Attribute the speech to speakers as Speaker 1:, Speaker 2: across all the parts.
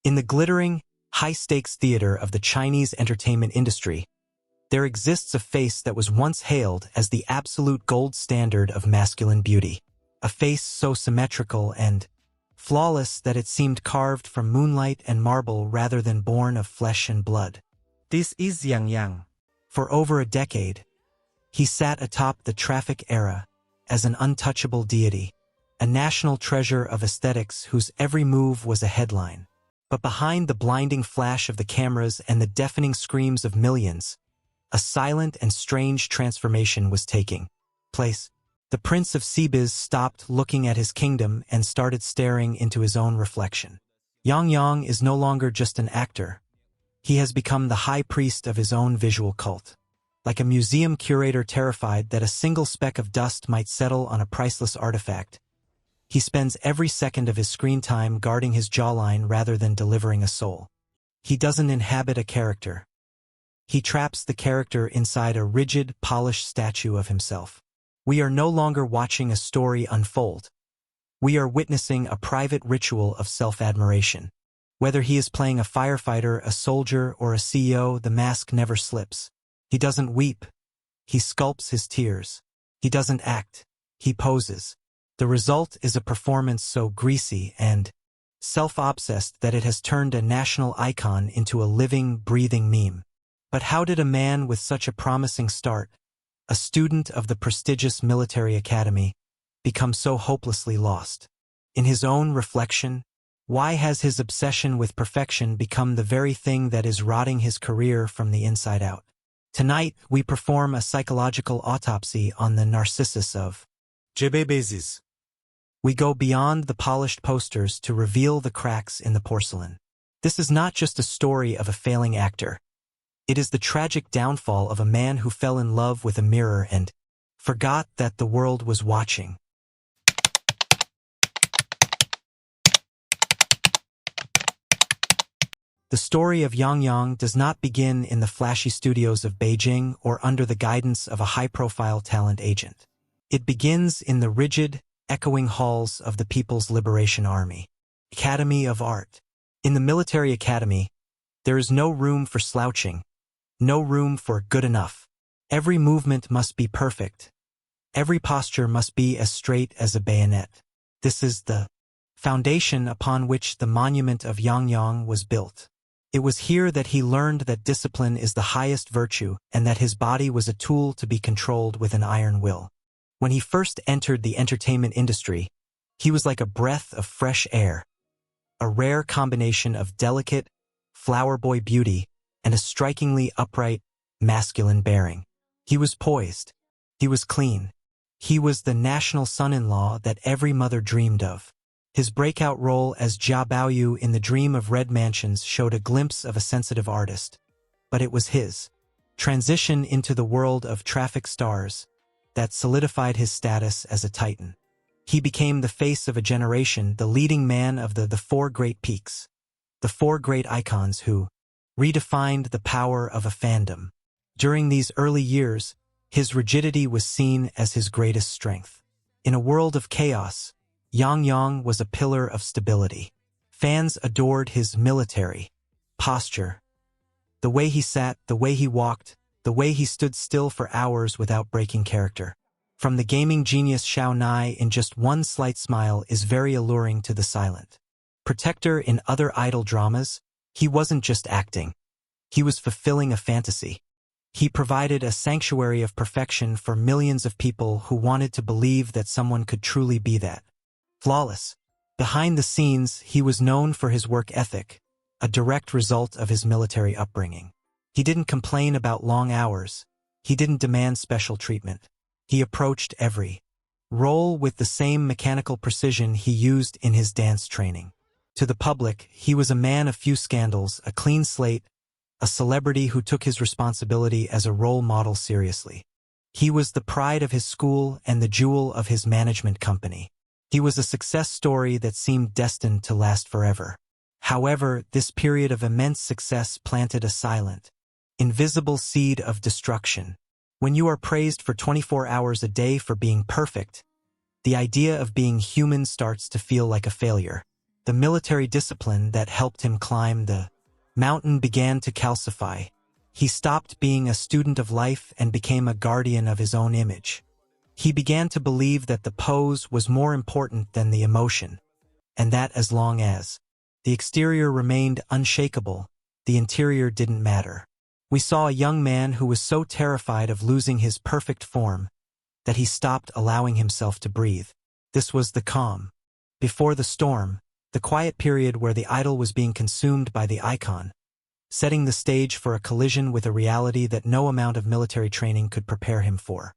Speaker 1: In the glittering, high-stakes theater of the Chinese entertainment industry, there exists a face that was once hailed as the absolute gold standard of masculine beauty. A face so symmetrical and flawless that it seemed carved from moonlight and marble rather than born of flesh and blood.
Speaker 2: This is Yang Yang.
Speaker 1: For over a decade, he sat atop the traffic era as an untouchable deity, a national treasure of aesthetics whose every move was a headline. But behind the blinding flash of the cameras and the deafening screams of millions, a silent and strange transformation was taking place. The Prince of Cbiz stopped looking at his kingdom and started staring into his own reflection. Yang Yang is no longer just an actor. He has become the high priest of his own visual cult. Like a museum curator terrified that a single speck of dust might settle on a priceless artifact, he spends every second of his screen time guarding his jawline rather than delivering a soul. He doesn't inhabit a character. He traps the character inside a rigid, polished statue of himself. We are no longer watching a story unfold. We are witnessing a private ritual of self-admiration. Whether he is playing a firefighter, a soldier, or a CEO, the mask never slips. He doesn't weep. He sculpts his tears. He doesn't act. He poses. The result is a performance so greasy and self-obsessed that it has turned a national icon into a living, breathing meme. But how did a man with such a promising start, a student of the prestigious military academy, become so hopelessly lost? In his own reflection, why has his obsession with perfection become the very thing that is rotting his career from the inside out? Tonight, we perform a psychological autopsy on the Narcissus of
Speaker 2: Cbiz.
Speaker 1: We go beyond the polished posters to reveal the cracks in the porcelain. This is not just a story of a failing actor. It is the tragic downfall of a man who fell in love with a mirror and forgot that the world was watching. The story of Yang Yang does not begin in the flashy studios of Beijing or under the guidance of a high-profile talent agent. It begins in the rigid, echoing halls of the People's Liberation Army, Academy of Art. In the military academy, there is no room for slouching, no room for good enough. Every movement must be perfect. Every posture must be as straight as a bayonet. This is the foundation upon which the monument of Yang Yang was built. It was here that he learned that discipline is the highest virtue and that his body was a tool to be controlled with an iron will. When he first entered the entertainment industry, he was like a breath of fresh air, a rare combination of delicate, flower boy beauty and a strikingly upright, masculine bearing. He was poised. He was clean. He was the national son-in-law that every mother dreamed of. His breakout role as Jia Baoyu in The Dream of Red Mansions showed a glimpse of a sensitive artist, but it was his transition into the world of traffic stars that solidified his status as a titan. He became the face of a generation, the leading man of the four great peaks, the four great icons who redefined the power of a fandom. During these early years, his rigidity was seen as his greatest strength. In a world of chaos, Yang Yang was a pillar of stability. Fans adored his military posture, the way he sat, the way he walked, the way he stood still for hours without breaking character. From the gaming genius Shao Nai in just one slight smile is very alluring to the silent protector in other idol dramas. He wasn't just acting. He was fulfilling a fantasy. He provided a sanctuary of perfection for millions of people who wanted to believe that someone could truly be that. Flawless. Behind the scenes, he was known for his work ethic, a direct result of his military upbringing. He didn't complain about long hours. He didn't demand special treatment. He approached every role with the same mechanical precision he used in his dance training. To the public, he was a man of few scandals, a clean slate, a celebrity who took his responsibility as a role model seriously. He was the pride of his school and the jewel of his management company. He was a success story that seemed destined to last forever. However, this period of immense success planted a silent, invisible seed of destruction. When you are praised for 24 hours a day for being perfect, the idea of being human starts to feel like a failure. The military discipline that helped him climb the mountain began to calcify. He stopped being a student of life and became a guardian of his own image. He began to believe that the pose was more important than the emotion, and that as long as the exterior remained unshakable, the interior didn't matter. We saw a young man who was so terrified of losing his perfect form that he stopped allowing himself to breathe. This was the calm before the storm, the quiet period where the idol was being consumed by the icon, setting the stage for a collision with a reality that no amount of military training could prepare him for.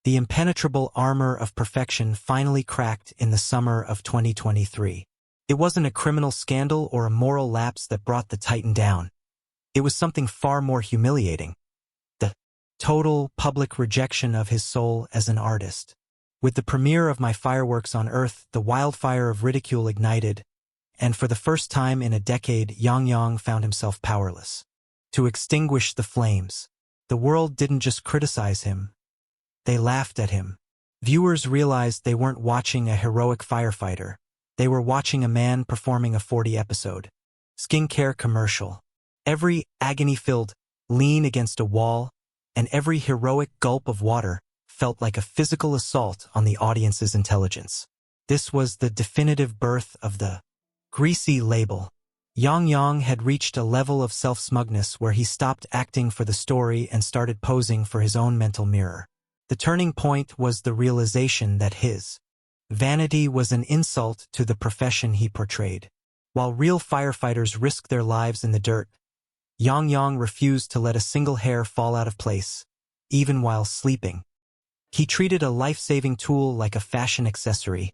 Speaker 1: The impenetrable armor of perfection finally cracked in the summer of 2023. It wasn't a criminal scandal or a moral lapse that brought the Titan down. It was something far more humiliating. The total public rejection of his soul as an artist. With the premiere of My Fireworks on Earth, the wildfire of ridicule ignited, and for the first time in a decade, Yang found himself powerless to extinguish the flames. The world didn't just criticize him. They laughed at him. Viewers realized they weren't watching a heroic firefighter. They were watching a man performing a 40-episode skincare commercial. Every agony-filled lean against a wall and every heroic gulp of water felt like a physical assault on the audience's intelligence. This was the definitive birth of the greasy label. Yang had reached a level of self-smugness where he stopped acting for the story and started posing for his own mental mirror. The turning point was the realization that his vanity was an insult to the profession he portrayed. While real firefighters risked their lives in the dirt, Yang refused to let a single hair fall out of place, even while sleeping. He treated a life-saving tool like a fashion accessory,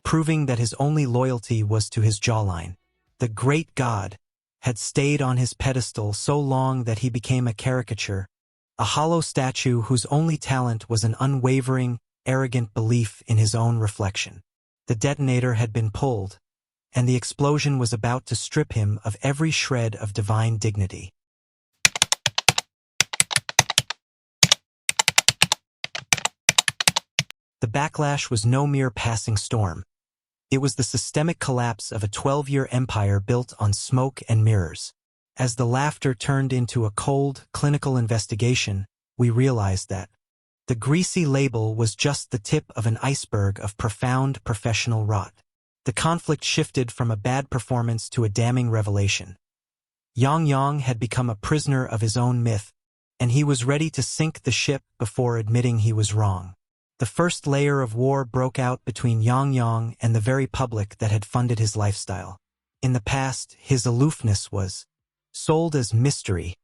Speaker 1: proving that his only loyalty was to his jawline. The great god had stayed on his pedestal so long that he became a caricature, a hollow statue whose only talent was an unwavering, arrogant belief in his own reflection. The detonator had been pulled, and the explosion was about to strip him of every shred of divine dignity. The backlash was no mere passing storm. It was the systemic collapse of a 12-year empire built on smoke and mirrors. As the laughter turned into a cold, clinical investigation, we realized that the greasy label was just the tip of an iceberg of profound professional rot. The conflict shifted from a bad performance to a damning revelation. Yang had become a prisoner of his own myth, and he was ready to sink the ship before admitting he was wrong. The first layer of war broke out between Yang and the very public that had funded his lifestyle. In the past, his aloofness was sold as mystery,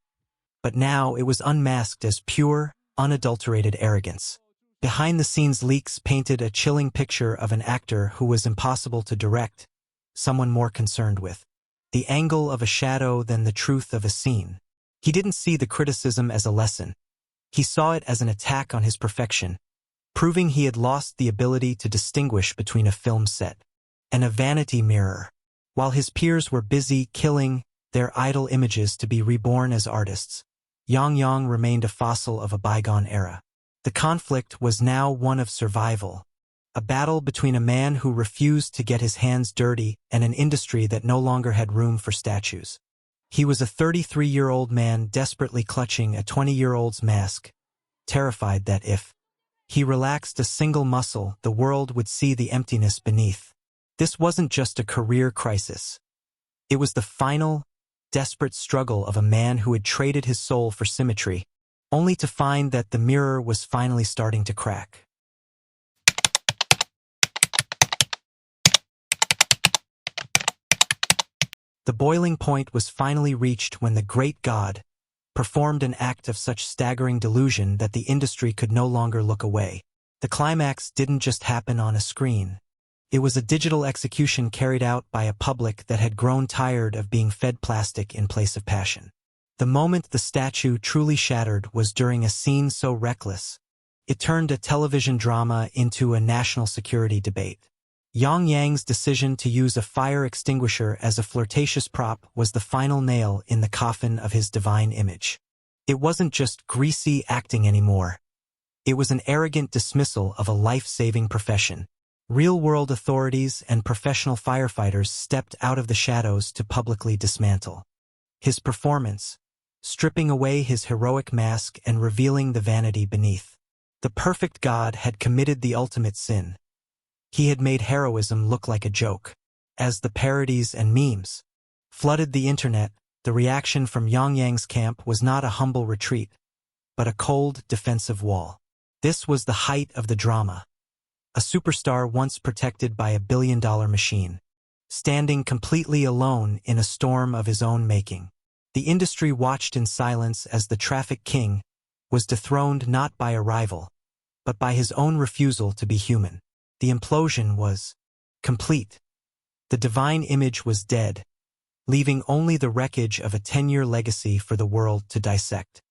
Speaker 1: but now it was unmasked as pure, unadulterated arrogance. Behind-the-scenes leaks painted a chilling picture of an actor who was impossible to direct, someone more concerned with the angle of a shadow than the truth of a scene. He didn't see the criticism as a lesson. He saw it as an attack on his perfection, proving he had lost the ability to distinguish between a film set and a vanity mirror. While his peers were busy killing their idol images to be reborn as artists, Yang remained a fossil of a bygone era. The conflict was now one of survival, a battle between a man who refused to get his hands dirty and an industry that no longer had room for statues. He was a 33-year-old man desperately clutching a 20-year-old's mask, terrified that if he relaxed a single muscle, the world would see the emptiness beneath. This wasn't just a career crisis. It was the final, desperate struggle of a man who had traded his soul for symmetry, only to find that the mirror was finally starting to crack. The boiling point was finally reached when the great god performed an act of such staggering delusion that the industry could no longer look away. The climax didn't just happen on a screen. It was a digital execution carried out by a public that had grown tired of being fed plastic in place of passion. The moment the statue truly shattered was during a scene so reckless, it turned a television drama into a national security debate. Yang's decision to use a fire extinguisher as a flirtatious prop was the final nail in the coffin of his divine image. It wasn't just greasy acting anymore. It was an arrogant dismissal of a life-saving profession. Real-world authorities and professional firefighters stepped out of the shadows to publicly dismantle his performance, stripping away his heroic mask and revealing the vanity beneath. The perfect god had committed the ultimate sin. He had made heroism look like a joke. As the parodies and memes flooded the internet, the reaction from Yang Yang's camp was not a humble retreat, but a cold, defensive wall. This was the height of the drama. A superstar once protected by a billion-dollar machine, standing completely alone in a storm of his own making. The industry watched in silence as the traffic king was dethroned not by a rival, but by his own refusal to be human. The implosion was complete. The divine image was dead, leaving only the wreckage of a 10-year legacy for the world to dissect.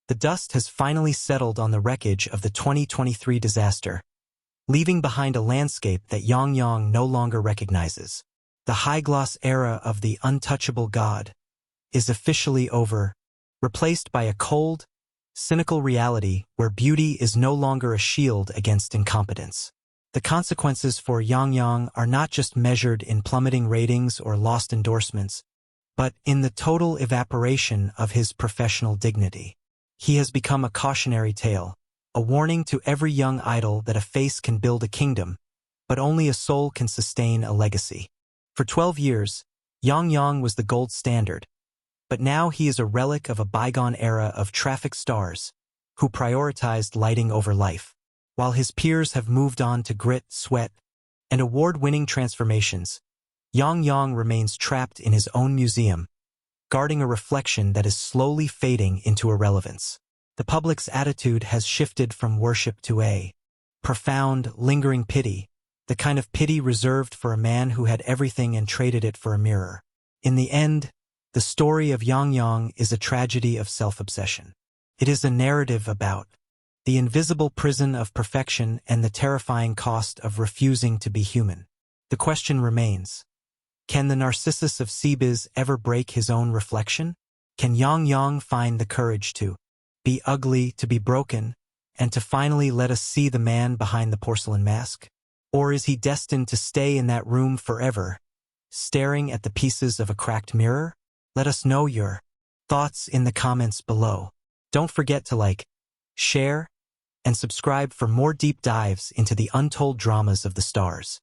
Speaker 1: The dust has finally settled on the wreckage of the 2023 disaster, leaving behind a landscape that Yang Yang no longer recognizes. The high-gloss era of the untouchable god is officially over, replaced by a cold, cynical reality where beauty is no longer a shield against incompetence. The consequences for Yang Yang are not just measured in plummeting ratings or lost endorsements, but in the total evaporation of his professional dignity. He has become a cautionary tale, a warning to every young idol that a face can build a kingdom, but only a soul can sustain a legacy. For 12 years, Yang Yang was the gold standard, but now he is a relic of a bygone era of traffic stars who prioritized lighting over life. While his peers have moved on to grit, sweat, and award-winning transformations, Yang Yang remains trapped in his own museum, guarding a reflection that is slowly fading into irrelevance. The public's attitude has shifted from worship to a profound, lingering pity, the kind of pity reserved for a man who had everything and traded it for a mirror. In the end, the story of Yang Yang is a tragedy of self-obsession. It is a narrative about the invisible prison of perfection and the terrifying cost of refusing to be human. The question remains, can the Narcissus of C-biz ever break his own reflection? Can Yang Yang find the courage to be ugly, to be broken, and to finally let us see the man behind the porcelain mask? Or is he destined to stay in that room forever, staring at the pieces of a cracked mirror? Let us know your thoughts in the comments below. Don't forget to like, share, and subscribe for more deep dives into the untold dramas of the stars.